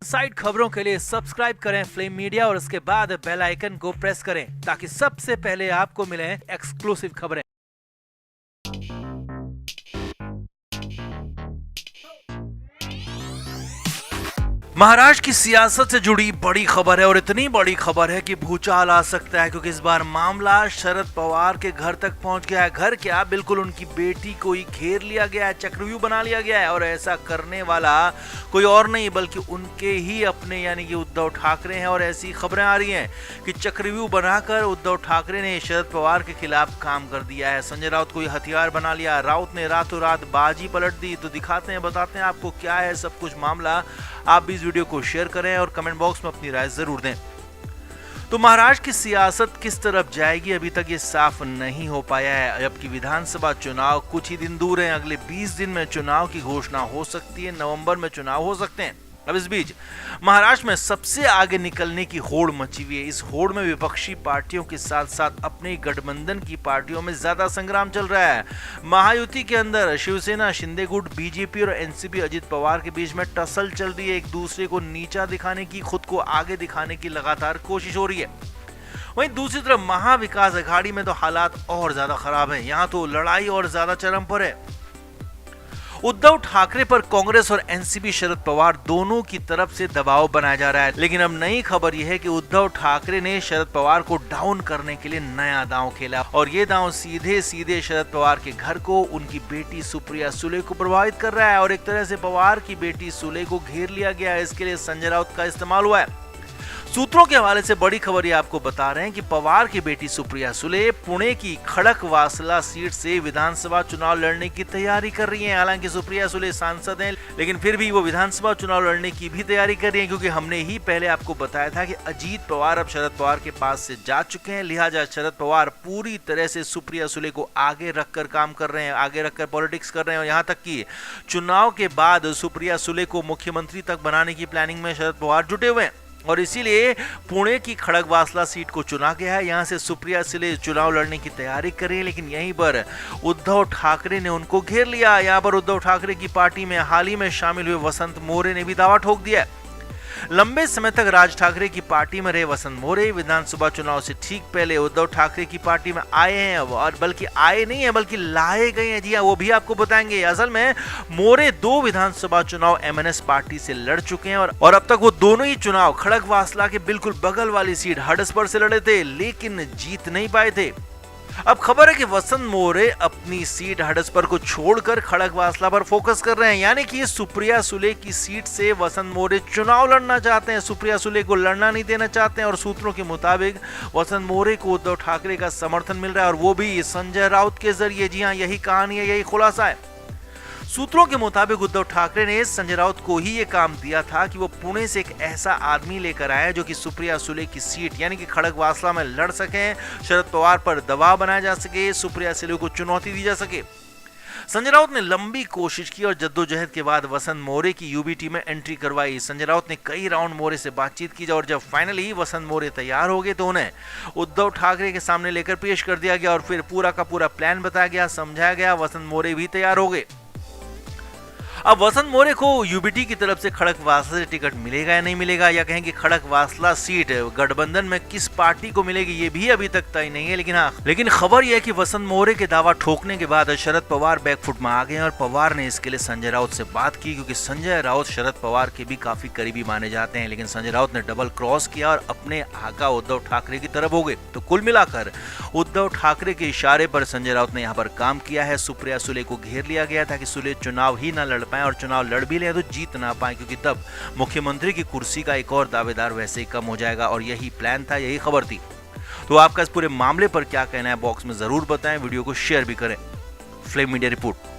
Side खबरों के लिए सब्सक्राइब करें फ्लेम मीडिया और उसके बाद बेल आइकन को प्रेस करें ताकि सबसे पहले आपको मिले एक्सक्लूसिव खबरें। महाराष्ट्र की सियासत से जुड़ी बड़ी खबर है और इतनी बड़ी खबर है कि भूचाल आ सकता है, क्योंकि इस बार मामला शरद पवार के घर तक पहुंच गया है। घर क्या, बिल्कुल उनकी बेटी को ही घेर लिया गया है, चक्रव्यूह बना लिया गया है। और ऐसा करने वाला कोई और नहीं बल्कि उनके ही अपने यानी कि उद्धव ठाकरे हैं। और ऐसी खबरें आ रही हैं कि चक्रव्यूह बनाकर उद्धव ठाकरे ने शरद पवार के खिलाफ काम कर दिया है। संजय राउत को हथियार बना लिया। राउत ने रातों रात बाजी पलट दी। तो दिखाते हैं, बताते हैं आपको क्या है सब कुछ मामला। आप भी इस वीडियो को शेयर करें और कमेंट बॉक्स में अपनी राय जरूर दें। तो महाराष्ट्र की सियासत किस तरफ जाएगी अभी तक ये साफ नहीं हो पाया है, जबकि विधानसभा चुनाव कुछ ही दिन दूर हैं। अगले 20 दिन में चुनाव की घोषणा हो सकती है, नवंबर में चुनाव हो सकते हैं। अब इस बीच महाराष्ट्र में सबसे आगे निकलने की होड़ मची हुई है। इस होड़ में विपक्षी पार्टियों के साथ साथ अपने गठबंधन की पार्टियों में ज्यादा संग्राम चल रहा है। महायुति के अंदर शिवसेना, शिंदे गुट, बीजेपी और एनसीपी अजित पवार के बीच में टसल चल रही है। एक दूसरे को नीचा दिखाने की, खुद को आगे दिखाने की लगातार कोशिश हो रही है। वहीं दूसरी तरफ महाविकास अघाड़ी में तो हालात और ज्यादा खराब है। यहाँ तो लड़ाई और ज्यादा चरम पर है। उद्धव ठाकरे पर कांग्रेस और एनसीपी, शरद पवार दोनों की तरफ से दबाव बनाया जा रहा है। लेकिन अब नई खबर यह है कि उद्धव ठाकरे ने शरद पवार को डाउन करने के लिए नया दांव खेला और ये दांव सीधे सीधे शरद पवार के घर को, उनकी बेटी सुप्रिया सुले को प्रभावित कर रहा है। और एक तरह से पवार की बेटी सुले को घेर लिया गया है। इसके लिए संजय राउत का इस्तेमाल हुआ है। सूत्रों के हवाले से बड़ी खबर ये आपको बता रहे हैं कि पवार की बेटी सुप्रिया सुले पुणे की खड़कवासला सीट से विधानसभा चुनाव लड़ने की तैयारी कर रही हैं। हालांकि सुप्रिया सुले सांसद हैं, लेकिन फिर भी वो विधानसभा चुनाव लड़ने की भी तैयारी कर रही हैं, क्योंकि हमने ही पहले आपको बताया था कि अजीत पवार अब शरद पवार के पास से जा चुके हैं। लिहाजा शरद पवार पूरी तरह से सुप्रिया सुले को आगे रखकर काम कर रहे हैं, आगे रखकर पॉलिटिक्स कर रहे हैं। और यहाँ तक कि चुनाव के बाद सुप्रिया सुले को मुख्यमंत्री तक बनाने की प्लानिंग में शरद पवार जुटे हुए हैं। और इसीलिए पुणे की खड़गवासला सीट को चुना गया है। यहां से सुप्रिया सुले चुनाव लड़ने की तैयारी कर रही है, लेकिन यहीं पर उद्धव ठाकरे ने उनको घेर लिया। यहां पर उद्धव ठाकरे की पार्टी में हाल ही में शामिल हुए वसंत मोरे ने भी दावा ठोक दिया है। लंबे समय तक राज ठाकरे की पार्टी में रहे वसंत मोरे विधानसभा चुनाव से ठीक पहले उद्धव ठाकरे की पार्टी में आए हैं, और बल्कि आए नहीं है बल्कि लाए गए हैं। जी हाँ, वो भी आपको बताएंगे। असल में मोरे 2 विधानसभा चुनाव एमएनएस पार्टी से लड़ चुके हैं और अब तक वो दोनों ही चुनाव खड़गवासला के बिल्कुल बगल वाली सीट हडसपर से लड़े थे, लेकिन जीत नहीं पाए थे। अब खबर है कि वसंत मोरे अपनी सीट हडसपर को छोड़कर खड़गवासला पर फोकस कर रहे हैं, यानी कि सुप्रिया सुले की सीट से वसंत मोरे चुनाव लड़ना चाहते हैं। सुप्रिया सुले को लड़ना नहीं देना चाहते हैं। और सूत्रों के मुताबिक वसंत मोरे को उद्धव ठाकरे का समर्थन मिल रहा है, और वो भी संजय राउत के जरिए। जी हाँ, यही कहानी है, यही खुलासा है। सूत्रों के मुताबिक उद्धव ठाकरे ने संजय राउत को ही ये काम दिया था कि वो पुणे से एक ऐसा आदमी लेकर आए जो कि सुप्रिया सुले की सीट यानी कि खड़गवासला में लड़ सकें, शरद पवार पर दबाव बनाया जा सके, सुप्रिया सुले को चुनौती दी जा सके। संजय राउत ने लंबी कोशिश की और जद्दोजहद के बाद वसंत मोरे की यूबीटी में एंट्री करवाई। संजय राउत ने कई राउंड मोरे से बातचीत की और जब फाइनली वसंत मोरे तैयार हो गए तो उन्हें उद्धव ठाकरे के सामने लेकर पेश कर दिया गया और फिर पूरा का पूरा प्लान बताया गया, समझाया गया। वसंत मोरे भी तैयार हो गए। अब वसंत मोरे को यूबीटी की तरफ से खड़गवासला से टिकट मिलेगा या नहीं मिलेगा, या कहें कि खड़गवासला सीट गठबंधन में किस पार्टी को मिलेगी, ये भी अभी तक तय नहीं है। लेकिन खबर यह है कि वसंत मोरे के दावा ठोकने के बाद शरद पवार बैकफुट में आ गए और पवार ने इसके लिए संजय राउत से बात की, क्योंकि संजय राउत शरद पवार के भी काफी करीबी माने जाते हैं। लेकिन संजय राउत ने डबल क्रॉस किया और अपने आका उद्धव ठाकरे की तरफ हो गए। तो कुल मिलाकर उद्धव ठाकरे के इशारे पर संजय राउत ने यहाँ पर काम किया है। सुप्रिया सुले को घेर लिया गया था कि सुले चुनाव ही न लड़ पाए, और चुनाव लड़ भी ले तो जीत ना पाए, क्योंकि तब मुख्यमंत्री की कुर्सी का एक और दावेदार वैसे ही कम हो जाएगा। और यही प्लान था, यही खबर थी। तो आपका इस पूरे मामले पर क्या कहना है बॉक्स में जरूर बताएं, वीडियो को शेयर भी करें। Flame media report.